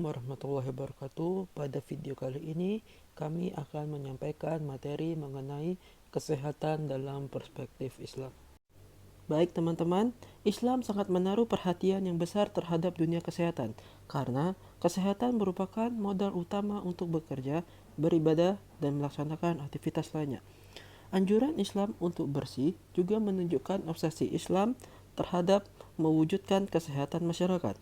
Assalamualaikum warahmatullahi wabarakatuh. Pada video kali ini, kami akan menyampaikan materi mengenai kesehatan dalam perspektif Islam. Baik teman-teman, Islam sangat menaruh perhatian yang besar terhadap dunia kesehatan, karena kesehatan merupakan modal utama untuk bekerja, beribadah, dan melaksanakan aktivitas lainnya. Anjuran Islam untuk bersih juga menunjukkan obsesi Islam terhadap mewujudkan kesehatan masyarakat.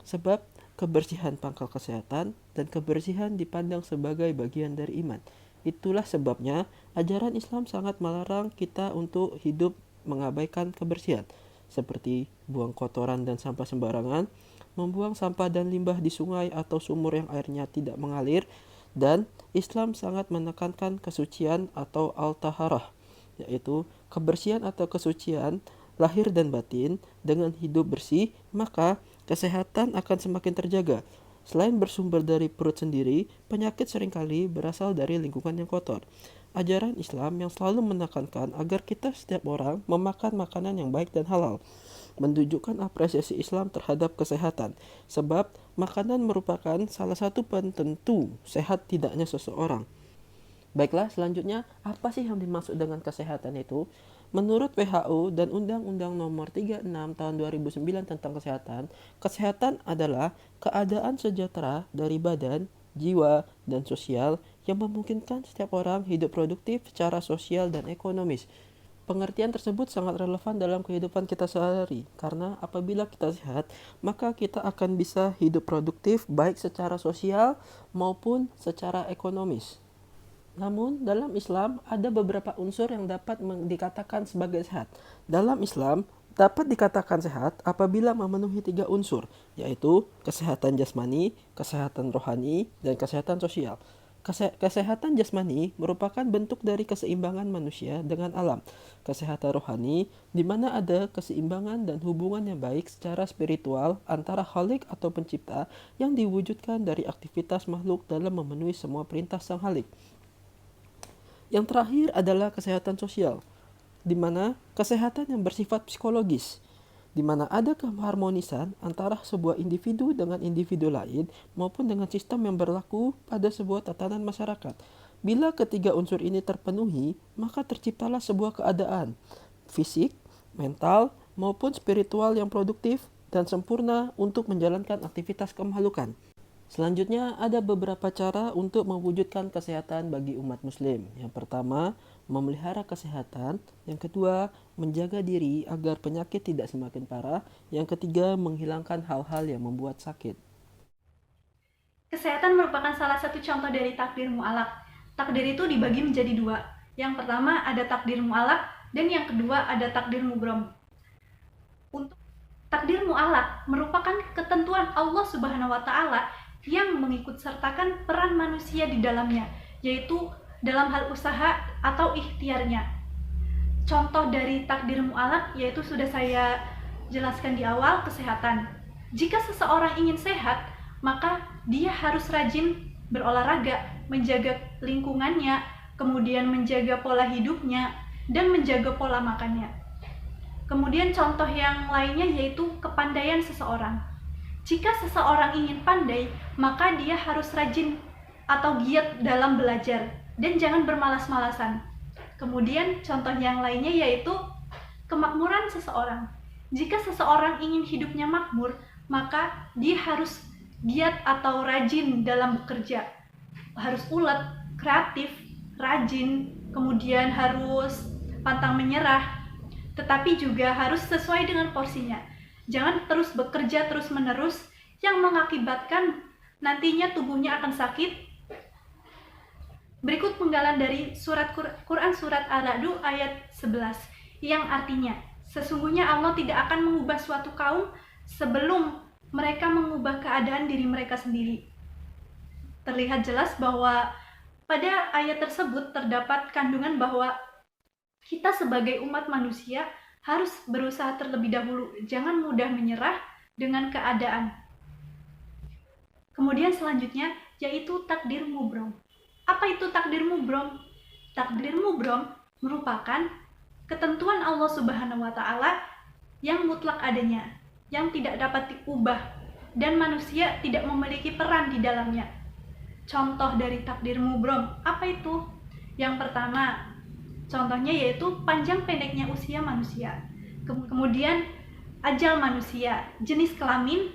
Sebab kebersihan pangkal kesehatan dan kebersihan dipandang sebagai bagian dari iman. Itulah sebabnya ajaran Islam sangat melarang kita untuk hidup mengabaikan kebersihan, seperti buang kotoran dan sampah sembarangan, membuang sampah dan limbah di sungai atau sumur yang airnya tidak mengalir, dan Islam sangat menekankan kesucian atau al-taharah, yaitu kebersihan atau kesucian lahir dan batin. Dengan hidup bersih, maka kesehatan akan semakin terjaga. Selain bersumber dari perut sendiri, penyakit seringkali berasal dari lingkungan yang kotor. Ajaran Islam yang selalu menekankan agar kita setiap orang memakan makanan yang baik dan halal, menunjukkan apresiasi Islam terhadap kesehatan, sebab makanan merupakan salah satu penentu sehat tidaknya seseorang. Baiklah, selanjutnya apa sih yang dimaksud dengan kesehatan itu? Menurut WHO dan Undang-Undang Nomor 36 Tahun 2009 tentang kesehatan, kesehatan adalah keadaan sejahtera dari badan, jiwa, dan sosial yang memungkinkan setiap orang hidup produktif secara sosial dan ekonomis. Pengertian tersebut sangat relevan dalam kehidupan kita sehari, karena apabila kita sehat, maka kita akan bisa hidup produktif baik secara sosial maupun secara ekonomis. Namun, dalam Islam ada beberapa unsur yang dapat dikatakan sebagai sehat. Dalam Islam, dapat dikatakan sehat apabila memenuhi 3 unsur, yaitu kesehatan jasmani, kesehatan rohani, dan kesehatan sosial. Kesehatan jasmani merupakan bentuk dari keseimbangan manusia dengan alam. Kesehatan rohani, di mana ada keseimbangan dan hubungan yang baik secara spiritual antara Khalik atau pencipta yang diwujudkan dari aktivitas makhluk dalam memenuhi semua perintah sang Khalik. Yang terakhir adalah kesehatan sosial, di mana kesehatan yang bersifat psikologis, di mana ada keharmonisan antara sebuah individu dengan individu lain maupun dengan sistem yang berlaku pada sebuah tatanan masyarakat. Bila ketiga unsur ini terpenuhi, maka terciptalah sebuah keadaan fisik, mental, maupun spiritual yang produktif dan sempurna untuk menjalankan aktivitas kemakhlukan. Selanjutnya, ada beberapa cara untuk mewujudkan kesehatan bagi umat muslim. Yang pertama, memelihara kesehatan. Yang kedua, menjaga diri agar penyakit tidak semakin parah. Yang ketiga, menghilangkan hal-hal yang membuat sakit. Kesehatan merupakan salah satu contoh dari takdir mu'alaq. Takdir itu dibagi menjadi 2. Yang pertama ada takdir mu'alaq dan yang kedua ada takdir mubrom. Untuk takdir mu'alaq merupakan ketentuan Allah Subhanahu wa taala yang mengikut sertakan peran manusia di dalamnya, yaitu dalam hal usaha atau ikhtiarnya. Contoh dari takdir mu'alaq yaitu sudah saya jelaskan di awal, kesehatan. Jika seseorang ingin sehat, maka dia harus rajin berolahraga, menjaga lingkungannya, kemudian menjaga pola hidupnya, dan menjaga pola makannya. Kemudian contoh yang lainnya yaitu kepandaian seseorang. Jika seseorang ingin pandai, maka dia harus rajin atau giat dalam belajar dan jangan bermalas-malasan. Kemudian contoh yang lainnya yaitu kemakmuran seseorang. Jika seseorang ingin hidupnya makmur, maka dia harus giat atau rajin dalam bekerja. Harus ulet, kreatif, rajin, kemudian harus pantang menyerah, tetapi juga harus sesuai dengan porsinya. Jangan terus bekerja terus-menerus yang mengakibatkan nantinya tubuhnya akan sakit. Berikut penggalan dari Quran surat Ar-Ra'd ayat 11 yang artinya, sesungguhnya Allah tidak akan mengubah suatu kaum sebelum mereka mengubah keadaan diri mereka sendiri. Terlihat jelas bahwa pada ayat tersebut terdapat kandungan bahwa kita sebagai umat manusia harus berusaha terlebih dahulu, jangan mudah menyerah dengan keadaan. Kemudian selanjutnya yaitu takdir mubrom. Apa itu takdir mubrom? Takdir mubrom merupakan ketentuan Allah Subhanahu wa taala yang mutlak adanya, yang tidak dapat diubah dan manusia tidak memiliki peran di dalamnya. Contoh dari takdir mubrom, apa itu? Yang pertama, contohnya yaitu panjang pendeknya usia manusia. Kemudian ajal manusia, jenis kelamin,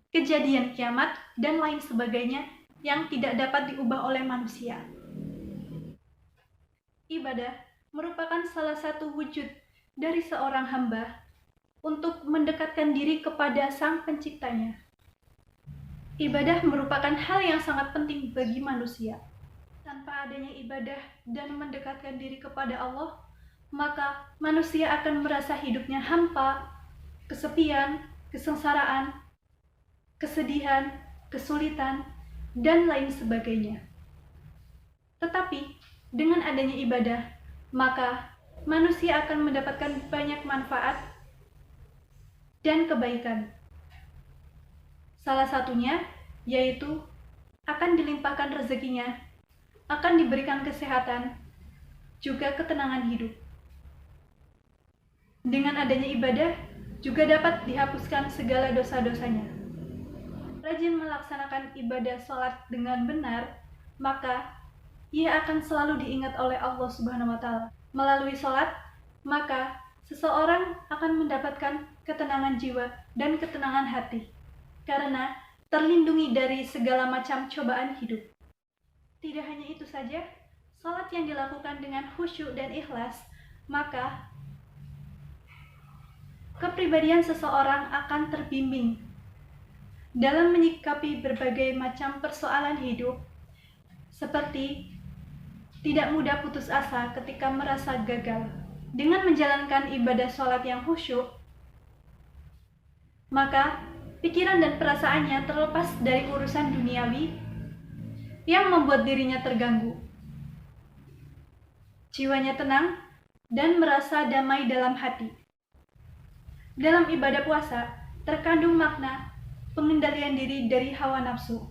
kejadian kiamat, dan lain sebagainya yang tidak dapat diubah oleh manusia. Ibadah merupakan salah satu wujud dari seorang hamba untuk mendekatkan diri kepada Sang Penciptanya. Ibadah merupakan hal yang sangat penting bagi manusia. Tanpa adanya ibadah dan mendekatkan diri kepada Allah, maka manusia akan merasa hidupnya hampa, kesepian, kesengsaraan, kesedihan, kesulitan, dan lain sebagainya. Tetapi dengan adanya ibadah, maka manusia akan mendapatkan banyak manfaat dan kebaikan. Salah satunya yaitu akan dilimpahkan rezekinya, akan diberikan kesehatan, juga ketenangan hidup. Dengan adanya ibadah, juga dapat dihapuskan segala dosa-dosanya. Rajin melaksanakan ibadah sholat dengan benar, maka ia akan selalu diingat oleh Allah Subhanahu wa Ta'ala. Melalui sholat, maka seseorang akan mendapatkan ketenangan jiwa dan ketenangan hati, karena terlindungi dari segala macam cobaan hidup. Tidak hanya itu saja, sholat yang dilakukan dengan khusyuk dan ikhlas, maka kepribadian seseorang akan terbimbing dalam menyikapi berbagai macam persoalan hidup, seperti tidak mudah putus asa ketika merasa gagal. Dengan menjalankan ibadah sholat yang khusyuk, maka pikiran dan perasaannya terlepas dari urusan duniawi yang membuat dirinya terganggu. Jiwanya tenang dan merasa damai dalam hati. Dalam ibadah puasa terkandung makna pengendalian diri dari hawa nafsu.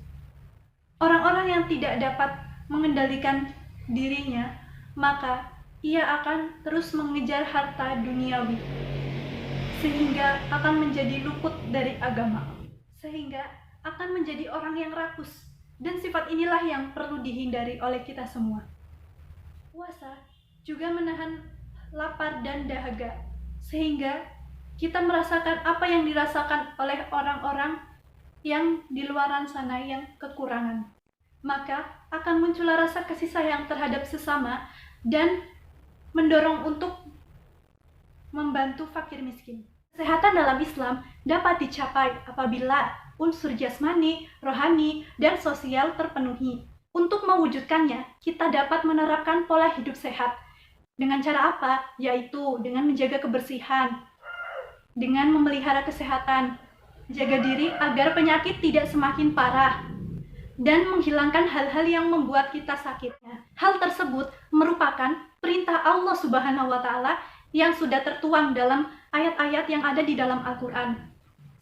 Orang-orang yang tidak dapat mengendalikan dirinya, maka ia akan terus mengejar harta duniawi, sehingga akan menjadi luput dari agama, sehingga akan menjadi orang yang rakus, dan sifat inilah yang perlu dihindari oleh kita semua. Puasa juga menahan lapar dan dahaga, sehingga kita merasakan apa yang dirasakan oleh orang-orang yang di luaran sana yang kekurangan. Maka akan muncul rasa kasih sayang terhadap sesama dan mendorong untuk membantu fakir miskin. Kesehatan dalam Islam dapat dicapai apabila unsur jasmani, rohani, dan sosial terpenuhi. Untuk mewujudkannya, kita dapat menerapkan pola hidup sehat. Dengan cara apa? Yaitu dengan menjaga kebersihan, dengan memelihara kesehatan, jaga diri agar penyakit tidak semakin parah, dan menghilangkan hal-hal yang membuat kita sakit. Hal tersebut merupakan perintah Allah Subhanahu wa Ta'ala yang sudah tertuang dalam ayat-ayat yang ada di dalam Al-Quran,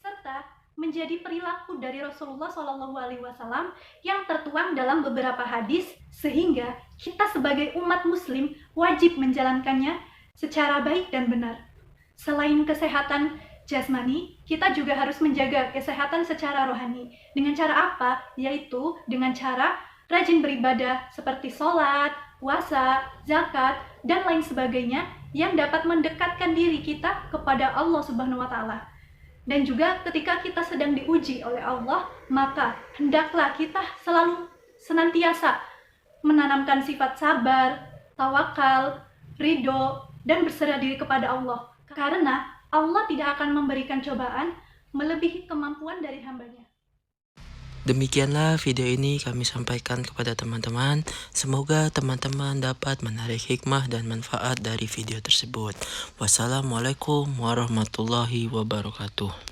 serta menjadi perilaku dari Rasulullah SAW yang tertuang dalam beberapa hadis, sehingga kita sebagai umat muslim wajib menjalankannya secara baik dan benar. Selain kesehatan jasmani, kita juga harus menjaga kesehatan secara rohani. Dengan cara apa? Yaitu dengan cara rajin beribadah seperti sholat, puasa, zakat, dan lain sebagainya yang dapat mendekatkan diri kita kepada Allah Subhanahu wa Ta'ala. Dan juga ketika kita sedang diuji oleh Allah, maka hendaklah kita selalu senantiasa menanamkan sifat sabar, tawakal, ridho, dan berserah diri kepada Allah. Karena Allah tidak akan memberikan cobaan melebihi kemampuan dari hambanya. Demikianlah video ini kami sampaikan kepada teman-teman. Semoga teman-teman dapat menarik hikmah dan manfaat dari video tersebut. Wassalamualaikum warahmatullahi wabarakatuh.